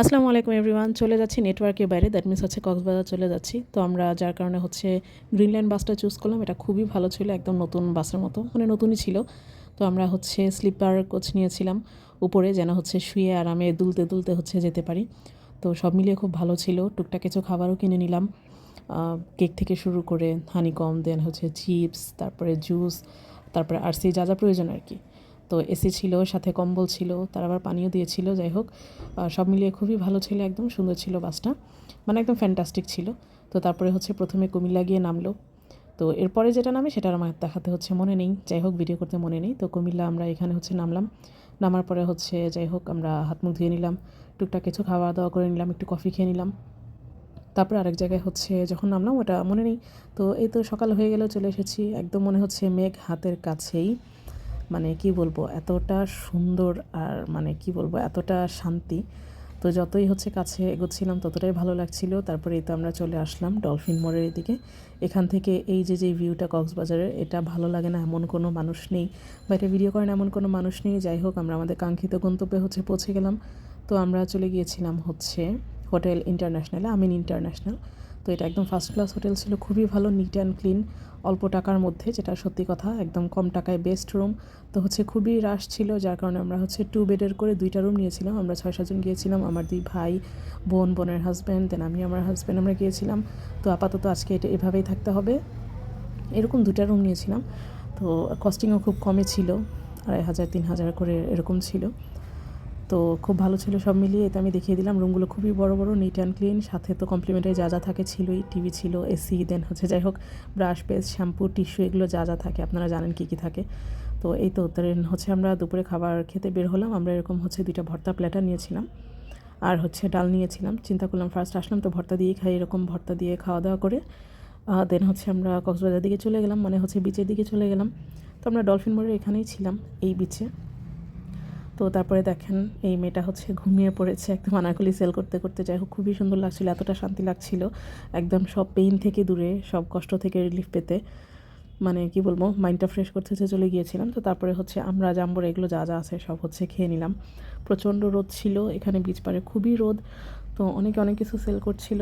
আসসালামু আলাইকুম এভরিওয়ান। চলে যাচ্ছি নেটওয়ার্কের বাইরে, দ্যাট মিনস হচ্ছে কক্সবাজার চলে যাচ্ছি। তো আমরা যার কারণে হচ্ছে গ্রিনল্যান্ড বাসটা চুজ করলাম। এটা খুবই ভালো ছিল, একদম নতুন বাসের মতো, মানে নতুনই ছিল। তো আমরা হচ্ছে স্লিপার কোচ নিয়েছিলাম উপরে, যেন হচ্ছে শুয়ে আরামে দুলতে দুলতে হচ্ছে যেতে পারি। তো সব মিলিয়ে খুব ভালো ছিল। টুকটাক কিছু খাবারও কিনে নিলাম, কেক থেকে শুরু করে হানিকম, দেন হচ্ছে চিপস, তারপরে জুস, তারপরে আরসি যা যা প্রয়োজন আর কি। তো এসি ছিল, সাথে কম্বল ছিল, তার আবার পানিও দিয়েছিল। যাই হোক, সব মিলিয়ে খুবই ভালো ছিল, একদম সুন্দর ছিল বাসটা, মানে একদম ফ্যান্টাস্টিক ছিল। তো তারপরে হচ্ছে প্রথমে কুমিল্লা গিয়ে নামলো। তো এরপরে যেটা নামে সেটা আমার দেখাতে হচ্ছে মনে নেই, যাই হোক ভিডিও করতে মনে নেই। তো কুমিল্লা আমরা এখানে হচ্ছে নামলাম। নামার পরে হচ্ছে যাই হোক আমরা হাত মুখ ধুয়ে নিলাম, টুকটাক কিছু খাওয়া দাওয়া করে নিলাম, একটু কফি খেয়ে নিলাম। তারপরে আরেক জায়গায় হচ্ছে যখন নামলাম ওটা মনে নেই। তো এই তো সকাল হয়ে গেলেও চলে এসেছি, একদম মনে হচ্ছে মেঘ হাতের কাছেই। মানে কি বলবো, এতটা সুন্দর আর মানে কি বলবো, এতটা শান্তি। তো যতই হচ্ছে কাছে এগোচ্ছিলাম ততটাই ভালো লাগছিল। তারপরে এই তো আমরা চলে আসলাম ডলফিন মোড়ের এদিকে। এখান থেকে এই যে ভিউটা কক্সবাজারের, এটা ভালো লাগে না এমন কোনো মানুষ নেই, বা এটা ভিডিও করেন এমন কোনো মানুষ নেই। যাই হোক, আমরা আমাদের কাঙ্ক্ষিত গন্তব্যে হচ্ছে পৌঁছে গেলাম। তো আমরা চলে গিয়েছিলাম হচ্ছে হোটেল ইন্টারন্যাশনালে, আমিন ইন্টারন্যাশনাল। তো এটা একদম ফার্স্ট ক্লাস হোটেল ছিল, খুবই ভালো, নিট অ্যান্ড ক্লিন, অল্প টাকার মধ্যে, যেটা সত্যি কথা, একদম কম টাকায় বেস্ট রুম। তো হচ্ছে খুবই রাশ ছিল, যার কারণে আমরা হচ্ছে 2 বেডের করে 2টা রুম নিয়েছিলাম। আমরা 6-7 জন গিয়েছিলাম, আমার 2 ভাই, বোন, বোনের হাজব্যান্ড, দেন আমি, আমার হাজব্যান্ড, আমরা গিয়েছিলাম। তো আপাতত আজকে এটা এভাবেই থাকতে হবে, এরকম 2টা রুম নিয়েছিলাম। তো কস্টিংও খুব কমে ছিল, 2,500-3,000 করে এরকম ছিল। তো খুব ভালো ছিল সব মিলিয়ে। এটা আমি দেখিয়ে দিলাম, রুমগুলো খুবই বড় বড়, নিট অ্যান্ড ক্লিন, সাথে তো কমপ্লিমেন্টারি যা যা থাকে ছিলই, টিভি ছিল, এসি, দেন হচ্ছে যাই হোক ব্রাশ, পেস্ট, শ্যাম্পু, টিস্যু, এগুলো যা যা থাকে আপনারা জানেন কী কী থাকে। তো এই তো দেন হচ্ছে আমরা দুপুরে খাবার খেতে বের হলাম। আমরা এরকম হচ্ছে 2টা ভর্তা প্ল্যাটার নিয়েছিলাম, আর হচ্ছে ডাল নিয়েছিলাম। চিন্তা করলাম ফার্স্ট আসলাম তো ভর্তা দিয়েই খাই, এরকম ভর্তা দিয়ে খাওয়া দাওয়া করে দেন হচ্ছে আমরা কক্সবাজার দিকে চলে গেলাম, মানে হচ্ছে বিচের দিকে চলে গেলাম। তো আমরা ডলফিন মোড়ের এখানেই ছিলাম, এই বিচে। তো তারপরে দেখেন এই মেয়েটা হচ্ছে ঘুমিয়ে পড়েছে একদম আনারকলি সেল করতে করতে। যাই হোক, খুবই সুন্দর লাগছিল, এতটা শান্তি লাগছিল, একদম সব পেইন থেকে দূরে, সব কষ্ট থেকে রিলিফ পেতে, মানে কি বলবো, মাইন্ডটা ফ্রেশ করতে চলে গিয়েছিলাম। তো তারপরে হচ্ছে আমরা জাম্বর এগুলো যা যা আছে সব হচ্ছে খেয়ে নিলাম। প্রচণ্ড রোদ ছিল এখানে, বিচ পাড়ে খুবই রোদ। তো অনেকে অনেক কিছু সেল করছিল,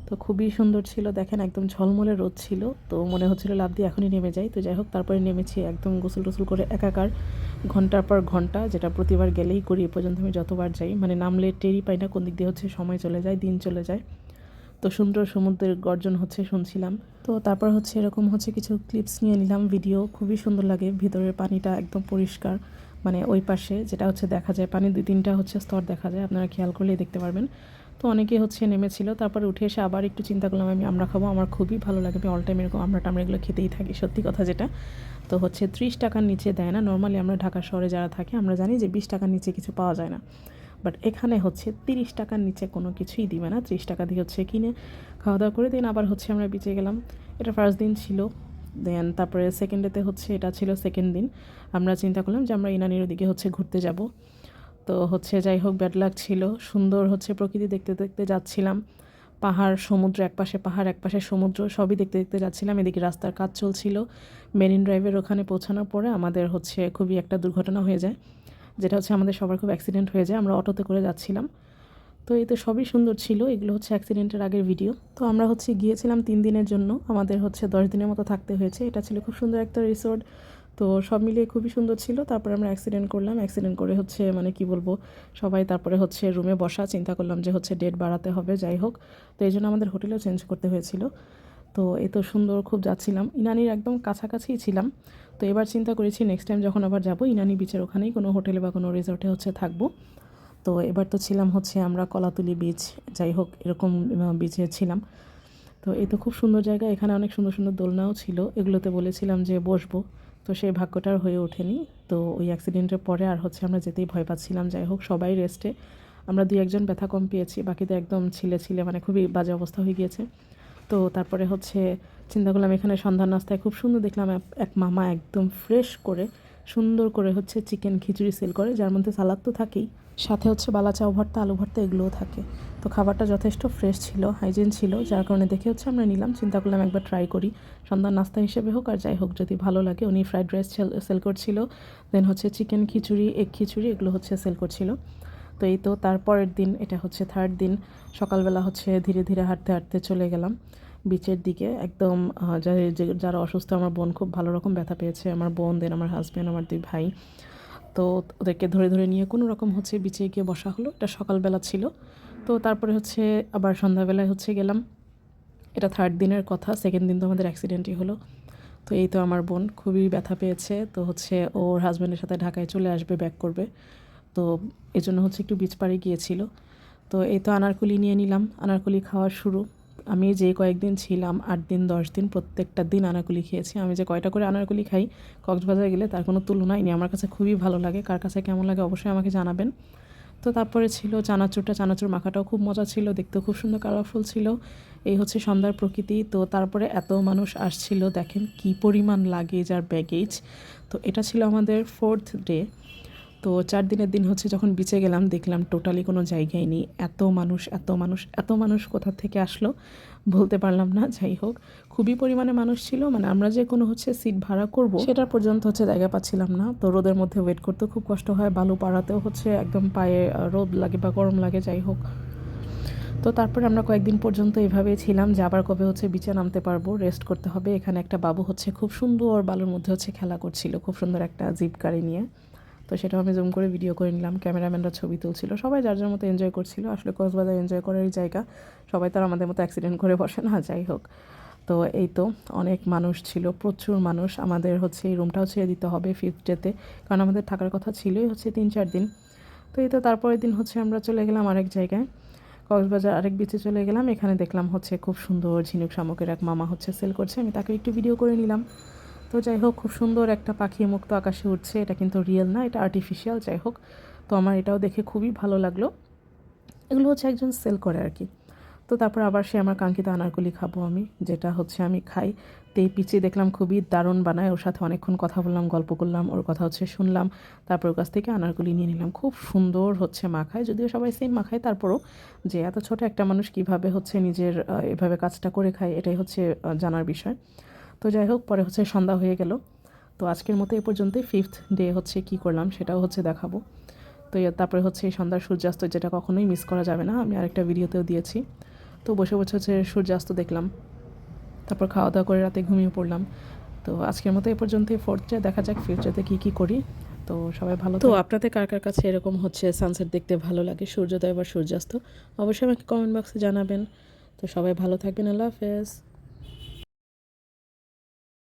তো খুবই সুন্দর ছিল, দেখেন একদম ঝলমলে রোদ ছিল। তো মনে হচ্ছিল লাফ দিয়ে এখনই নেমে যাই। তো যাই হোক, তারপরে নেমেছি, একদম গোসল টোসল করে একাকার, ঘন্টার পর ঘন্টা, যেটা প্রতিবার গেলেই করি, এ পর্যন্ত আমি যতবার যাই, মানে নামলে টেরই পাই না কোন দিক দিয়ে হচ্ছে সময় চলে যায়, দিন চলে যায়। তো সুন্দর সমুদ্রের গর্জন হচ্ছে শুনছিলাম। তো তারপর হচ্ছে এরকম হচ্ছে কিছু ক্লিপস নিয়ে নিলাম, ভিডিও খুবই সুন্দর লাগে। ভিতরের পানিটা একদম পরিষ্কার, মানে ওই পাশে যেটা হচ্ছে দেখা যায় পানি 2-3টা হচ্ছে স্তর দেখা যায়, আপনারা খেয়াল করলেই দেখতে পারবেন। তো অনেকে হচ্ছে নেমেছিল, তারপরে উঠে এসে আবার একটু চিন্তা করলাম আমি আমরা খাবো, আমার খুবই ভালো লাগে, আমি অল টাইম এরকম আমরা টামরা এগুলো খেতেই থাকি, সত্যি কথা যেটা। তো হচ্ছে 30 টাকার নিচে দেয় না, নর্মালি আমরা ঢাকা শহরে যারা থাকি আমরা জানি যে 20 টাকার নিচে কিছু পাওয়া যায় না, বাট এখানে হচ্ছে 30 টাকার নিচে কোনো কিছুই দিবে না। 30 টাকা দিয়ে হচ্ছে কিনে খাওয়া দাওয়া করে দিন, আবার হচ্ছে আমরা বিচে গেলাম। এটা ফার্স্ট দিন ছিল। দেন তারপরে সেকেন্ড ডেতে হচ্ছে, এটা ছিল সেকেন্ড দিন, আমরা চিন্তা করলাম যে আমরা ইনানির ওদিকে হচ্ছে ঘুরতে যাব। তো হচ্ছে যাই হোক, ব্যাড লাক ছিল, সুন্দর হচ্ছে প্রকৃতি দেখতে দেখতে যাচ্ছিলাম, পাহাড় সমুদ্র, একপাশে পাহাড় একপাশে সমুদ্র, সবই দেখতে দেখতে যাচ্ছিলাম। এদিকে রাস্তার কাজ চলছিল। মেরিন ড্রাইভের ওখানে পৌঁছানোর পরে আমাদের হচ্ছে খুবই একটা দুর্ঘটনা হয়ে যায়, যেটা হচ্ছে আমাদের সবার খুব অ্যাক্সিডেন্ট হয়ে যায়। আমরা অটোতে করে যাচ্ছিলাম। তো এই তো সবই সুন্দর ছিল, এগুলো হচ্ছে অ্যাক্সিডেন্টের আগের ভিডিও। তো আমরা হচ্ছে গিয়েছিলাম 3 দিনের জন্য, আমাদের হচ্ছে 10 দিনের মতো থাকতে হয়েছে। এটা ছিল খুব সুন্দর একটা রিসোর্ট। তো সব মিলিয়ে খুবই সুন্দর ছিল। তারপরে আমরা অ্যাক্সিডেন্ট করলাম, অ্যাক্সিডেন্ট করে হচ্ছে মানে কি বলবো, সবাই তারপরে হচ্ছে রুমে বসা, চিন্তা করলাম যে হচ্ছে ডেট বাড়াতে হবে, যাই হোক। তো এই জন্য আমাদের হোটেলও চেঞ্জ করতে হয়েছিল। তো এই তো সুন্দর খুব যাচ্ছিলাম, ইনানির একদম কাছাকাছিই ছিলাম। তো এবার চিন্তা করেছি নেক্সট টাইম যখন আবার যাব, ইনানি বিচের ওখানেই কোনো হোটেলে বা কোনো রিসোর্টে হচ্ছে থাকবো। তো এবার তো ছিলাম হচ্ছে আমরা কলাতুলি বিচ, যাই হোক এরকম বিচে ছিলাম। তো এই তো খুব সুন্দর জায়গা, এখানে অনেক সুন্দর সুন্দর দোলনাও ছিল, এগুলোতে বলেছিলাম যে বসবো, তো সেই ভাগ্যটার হয়ে ওঠেনি। তো ওই অ্যাক্সিডেন্টের পরে আর হচ্ছে আমরা যেতেই ভয় পাচ্ছিলাম। যাই হোক, সবাই রেস্টে, আমরা 2-1 জন ব্যথা কম পেয়েছি, বাকিদের একদম ছিলে ছিলে, মানে খুবই বাজে অবস্থা হয়ে গিয়েছে। তো তারপরে হচ্ছে চিন্তা করলাম এখানে সন্ধ্যার নাস্তায় খুব সুন্দর দেখলাম এক মামা একদম ফ্রেশ করে সুন্দর করে হচ্ছে চিকেন খিচুড়ি সেল করে, যার মধ্যে সালাদ তো থাকেই, সাথে হচ্ছে বালা চাও ভর্তা, আলু ভর্তা, এগুলোও থাকে। তো খাবারটা যথেষ্ট ফ্রেশ ছিল, হাইজিন ছিল, যার কারণে দেখে হচ্ছে আমরা নিলাম, চিন্তা করলাম একবার ট্রাই করি, সন্ধ্যার নাস্তা হিসেবে হোক আর যাই হোক, যদি ভালো লাগে। উনি ফ্রাইড রাইস সেল করছিল, দেন হচ্ছে চিকেন খিচুড়ি, এগ খিচুড়ি, এগুলো হচ্ছে সেল করছিল। তো এই তো তারপরের দিন, এটা হচ্ছে থার্ড দিন, সকালবেলা হচ্ছে ধীরে ধীরে হাঁটতে হাঁটতে চলে গেলাম বিচের দিকে। একদম যারা অসুস্থ, আমার বোন খুব ভালো রকম ব্যথা পেয়েছে, আমার বোন, দেন আমার হাজব্যান্ড, আমার 2 ভাই। তো ওদেরকে ধরে ধরে নিয়ে কোনো রকম হচ্ছে বিচে গিয়ে বসা হলো। এটা সকালবেলা ছিল। তো তারপরে হচ্ছে আবার সন্ধ্যাবেলায় হচ্ছে গেলাম। এটা থার্ড দিনের কথা, সেকেন্ড দিন তো আমাদের অ্যাক্সিডেন্টই হলো। তো এই তো আমার বোন খুবই ব্যথা পেয়েছে, তো হচ্ছে ওর হাজব্যান্ডের সাথে ঢাকায় চলে আসবে, ব্যাক করবে। তো এই জন্য হচ্ছে একটু বিচ পাড়ে গিয়েছিল। তো এই তো আনারকুলি নিয়ে নিলাম, আনারকুলি খাওয়া শুরু। আমি যে কয়েকদিন ছিলাম, 8 দিন 10 দিন, প্রত্যেকটা দিন আনারকুলি খেয়েছি। আমি যে কয়টা করে আনারকুলি খাই কক্সবাজারে গেলে তার কোনো তুলনাই নেই। আমার কাছে খুবই ভালো লাগে, কার কাছে কেমন লাগে অবশ্যই আমাকে জানাবেন। তো তারপরে ছিল চানাচুরটা, চানাচুর মাখাটাও খুব মজা ছিল, দেখতেও খুব সুন্দর কালারফুল ছিল। এই হচ্ছে সন্ধ্যার প্রকৃতি। তো তারপরে এত মানুষ আসছিল, দেখেন কি পরিমাণ লাগেজ আর ব্যাগেজ। তো এটা ছিল আমাদের 4th ডে। তো 4 দিনের দিন হচ্ছে যখন বিচে গেলাম, দেখলাম টোটালি কোনো জায়গায় নেই, এত মানুষ এত মানুষ এত মানুষ কোথা থেকে আসলো বলতে পারলাম না। যাই হোক, খুবই পরিমাণে মানুষ ছিল, মানে আমরা যে কোনো হচ্ছে সিট ভাড়া করব সেটার পর্যন্ত হচ্ছে জায়গা পাচ্ছিলাম না। তো রোদের মধ্যে ওয়েট করতে খুব কষ্ট হয়, বালু পাড়াতেও হচ্ছে একদম পায়ে রোদ লাগে বা গরম লাগে। যাই হোক, তো তারপরে আমরা কয়েকদিন পর্যন্ত এভাবেই ছিলাম যে আবার কবে হচ্ছে বিচে নামতে পারবো, রেস্ট করতে হবে। এখানে একটা বাবু হচ্ছে খুব সুন্দর বালুর মধ্যে হচ্ছে খেলা করছিল, খুব সুন্দর একটা জিপ গাড়ি নিয়ে। তো সেটাও আমি জুম করে ভিডিও করে নিলাম, ক্যামেরাম্যানরা ছবি তুলছিল, সবাই যার যার মতো এনজয় করছিল। আসলে কক্সবাজার এনজয় করার জায়গা, সবাই তার আমাদের মতো অ্যাক্সিডেন্ট করে বসে না। যাই হোক, তো এই তো অনেক মানুষ ছিল, প্রচুর মানুষ। আমাদের হচ্ছে এই রুমটাও ছেড়ে দিতে হবে 5th ডেতে, কারণ আমাদের থাকার কথা ছিলই হচ্ছে 3-4 দিন। তো এই তো তারপরের দিন হচ্ছে আমরা চলে গেলাম আরেক জায়গায়, কক্সবাজার আরেক বিচে চলে গেলাম। এখানে দেখলাম হচ্ছে খুব সুন্দর ঝিনুক শামুকের এক মামা হচ্ছে সেল করছে, আমি তাকে একটু ভিডিও করে নিলাম। তো যাই হোক, খুব সুন্দর একটা পাখি মুক্ত আকাশে উঠছে, এটা কিন্তু রিয়েল না, এটা আর্টিফিশিয়াল। যাই হোক, তো আমার এটাও দেখে খুবই ভালো লাগলো। এগুলো হচ্ছে একজন সেল করে আর কি। তো তারপর আবার সে আমার কাঙ্ক্ষিত আনারকলি খাবো আমি, যেটা হচ্ছে আমি খাই। তো এই পিচি দেখলাম খুবই দারুণ বানায়, ওর সাথে অনেকক্ষণ কথা বললাম, গল্প করলাম, ওর কথা হচ্ছে শুনলাম। তারপর ওর কাছ থেকে আনারকলি নিয়ে নিলাম, খুব সুন্দর হচ্ছে মাখায়, যদিও সবাই সেম মাখায়, তারপরও যে এত ছোট একটা মানুষ কিভাবে হচ্ছে নিজের এভাবে কাজটা করে খায়, এটাই হচ্ছে জানার বিষয়। তো যাই হোক, পরে হচ্ছে সন্ধ্যা হয়ে গেল। তো আজকের মতো এ পর্যন্তই। 5th ডে হচ্ছে কি করলাম সেটাও হচ্ছে দেখাবো। তো তারপরে হচ্ছে এই সন্ধ্যার সূর্যাস্ত, যেটা কখনোই মিস করা যাবে না, আমি আরেকটা ভিডিওতেও দিয়েছি। তো বসে বসে হচ্ছে সূর্যাস্ত দেখলাম, তারপর খাওয়া দাওয়া করে রাতে ঘুমিয়ে পড়লাম। তো আজকের মতো এ পর্যন্তই। 4th ডে, দেখা যাক ফিউচারে কী কী করি। তো সবাই ভালো। তো আপনাদের কার কার কাছে এরকম হচ্ছে সানসেট দেখতে ভালো লাগে, সূর্যোদয় বা সূর্যাস্ত, অবশ্যই আমাকে কমেন্ট বক্সে জানাবেন। তো সবাই ভালো থাকবেন, আল্লাহ হাফেজ।